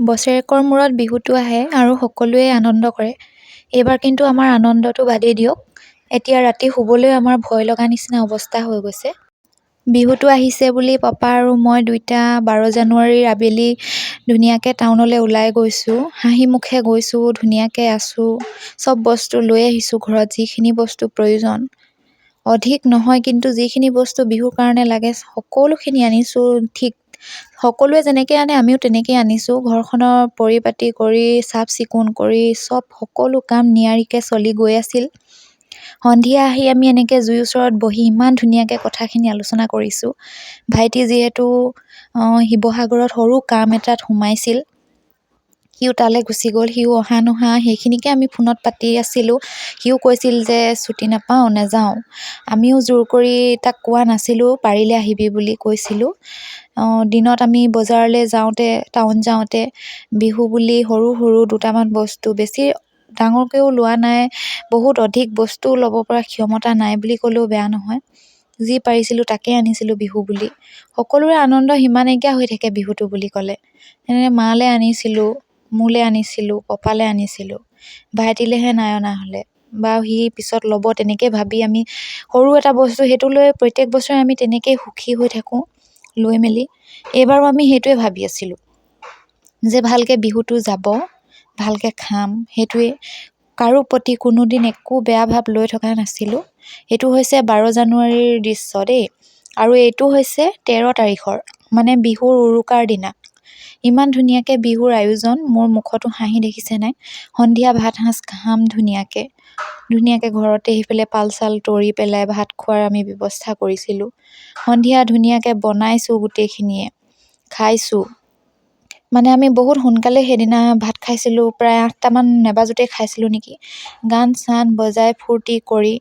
বছৰেকৰ মূৰত বিহুটো আহে আৰু সকলোৱে আনন্দ কৰে। এইবাৰ কিন্তু আমাৰ আনন্দটো বাদেই দিয়ক। এতিয়া ৰাতি শুবলৈ আমাৰ ভয় লগা নিচিনা অৱস্থা হৈ গৈছে। বিহুটো আহিছে বুলি পাপা আৰু মই দুইটা 12 জানুৱাৰীৰ আবেলি ধুনীয়াকৈ টাউনলৈ ওলাই গৈছোঁ। হাঁহি মুখে গৈছোঁ, ধুনীয়াকৈ আছোঁ। চব বস্তু লৈ আহিছোঁ ঘৰত, যিখিনি বস্তু প্ৰয়োজন। অধিক নহয়, কিন্তু যিখিনি বস্তু বিহুৰ কাৰণে লাগে সকলোখিনি আনিছোঁ। ঠিক সকলোৱে যেনেকৈ আনে আমিও তেনেকৈ আনিছোঁ। ঘৰখনৰ পৰিপাটি কৰি চাফ চিকুণ কৰি সকলো কাম নিয়াৰিকৈ চলি গৈ আছিল। সন্ধিয়া আহি আমি এনেকৈ জুইৰ ওচৰত বহি ইমান ধুনীয়াকৈ কথাখিনি আলোচনা কৰিছোঁ। ভাইটি যিহেতু শিৱসাগৰত সৰু কাম এটাত সোমাইছিল, সিও তালৈ গুচি গ'ল। সিও অহা নহা সেইখিনিকে আমি ফোনত পাতি আছিলোঁ। সিও কৈছিল যে ছুটি নাপাওঁ, নাযাওঁ। আমিও জোৰ কৰি তাক কোৱা নাছিলোঁ, পাৰিলে আহিবি বুলি কৈছিলোঁ। দিনত আমি বজাৰলৈ যাওঁতে, টাউন যাওঁতে বিহু বুলি সৰু সৰু দুটামান বস্তু, বেছি ডাঙৰকৈও লোৱা নাই, বহুত অধিক বস্তু ল'ব পৰা ক্ষমতা নাই বুলি ক'লেও বেয়া নহয়। যি পাৰিছিলোঁ তাকে আনিছিলোঁ বিহু বুলি। সকলোৰে আনন্দ সিমান নাইকিয়া হৈ থাকে বিহুটো বুলি ক'লে। এনেকৈ মালৈ আনিছিলোঁ, মোলৈ আনিছিলোঁ, পাপালৈ আনিছিলোঁ, ভাইটিলৈহে নাই অনা হ'লে বা সি পিছত ল'ব তেনেকৈ ভাবি আমি সৰু এটা বস্তু সেইটো লৈ প্ৰত্যেক বছৰে আমি তেনেকৈয়ে সুখী হৈ থাকোঁ লৈ মেলি। এইবাৰো আমি সেইটোৱে ভাবি আছিলোঁ যে ভালকৈ বিহুটো যাব, ভালকৈ খাম। সেইটোৱে, কাৰো প্ৰতি কোনোদিন একো বেয়া ভাৱ লৈ থকা নাছিলোঁ। এইটো হৈছে 12 জানুৱাৰীৰ দৃশ্য দেই। আৰু এইটো হৈছে 13 তাৰিখৰ, মানে বিহুৰ উৰুকাৰ দিনা। ইমান ধুনীয়াকৈ বিহুৰ আয়োজন, মোৰ মুখতো হাঁহি দেখিছে নাই। সন্ধিয়া ভাত সাঁজ খাম ধুনীয়াকৈ ঘৰতে সেইফালে পাল চাল তৰি পেলাই ভাত খোৱাৰ আমি ব্যৱস্থা কৰিছিলোঁ। সন্ধিয়া ধুনীয়াকৈ বনাইছোঁ, গোটেইখিনিয়ে খাইছোঁ। মানে আমি বহুত সোনকালে সেইদিনা ভাত খাইছিলোঁ, প্ৰায় 8টামান নেবাজোতে খাইছিলোঁ নেকি। গান চান বজাই ফূৰ্তি কৰি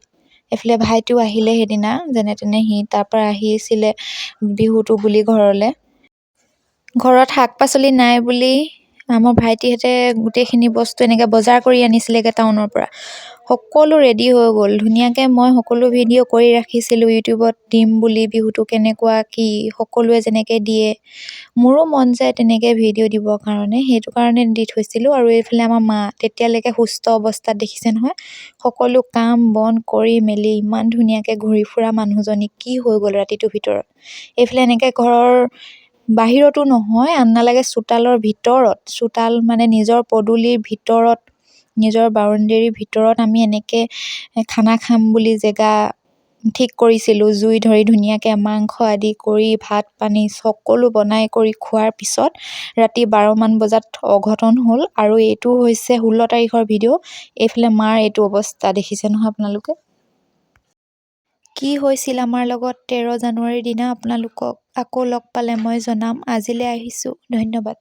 এইফালে ভাইটিও আহিলে সেইদিনা, যেনে তেনে সি তাৰ পৰা আহিছিলে বিহুটো বুলি ঘৰলৈ। ঘৰত শাক পাচলি নাই বুলি আমাৰ ভাইটিহঁতে গোটেইখিনি বস্তু এনেকৈ বজাৰ কৰি আনিছিলেগৈ টাউনৰ পৰা। সকলো ৰেডি হৈ গ'ল ধুনীয়াকৈ। মই সকলো ভিডিঅ' কৰি ৰাখিছিলোঁ ইউটিউবত দিম বুলি, বিহুটো কেনেকুৱা কি সকলোৱে যেনেকৈ দিয়ে। মোৰো মন যায় তেনেকৈ ভিডিঅ' দিবৰ কাৰণে, সেইটো কাৰণে দি থৈছিলোঁ। আৰু এইফালে আমাৰ মা তেতিয়ালৈকে সুস্থ অৱস্থাত দেখিছে নহয়, সকলো কাম বন কৰি মেলি ইমান ধুনীয়াকৈ ঘূৰি ফুৰা মানুহজনী কি হৈ গ'ল ৰাতিটোৰ ভিতৰত। এইফালে এনেকৈ ঘৰৰ বাহিৰতো নহয়, আন্না লাগে চোতালৰ ভিতৰত, চোতাল মানে নিজৰ পদূলিৰ ভিতৰত, নিজৰ বাউণ্ডেৰীৰ ভিতৰত আমি এনেকৈ খানা খাম বুলি জেগা ঠিক কৰিছিলোঁ। জুই ধৰি ধুনীয়াকৈ মাংস আদি কৰি ভাত পানী সকলো বনাই কৰি খোৱাৰ পিছত ৰাতি 12মান বজাত অঘটন হ'ল। আৰু এইটো হৈছে 16 তাৰিখৰ ভিডিঅ'। এইফালে মাৰ এইটো অৱস্থা দেখিছে নহয় আপোনালোকে। কি হৈছিল আমাৰ লগত 13 জানুৱাৰীৰ দিনা আপোনালোকক আকৌ লগ পালে মই জনাম। আজিলৈ আহিছোঁ, ধন্যবাদ।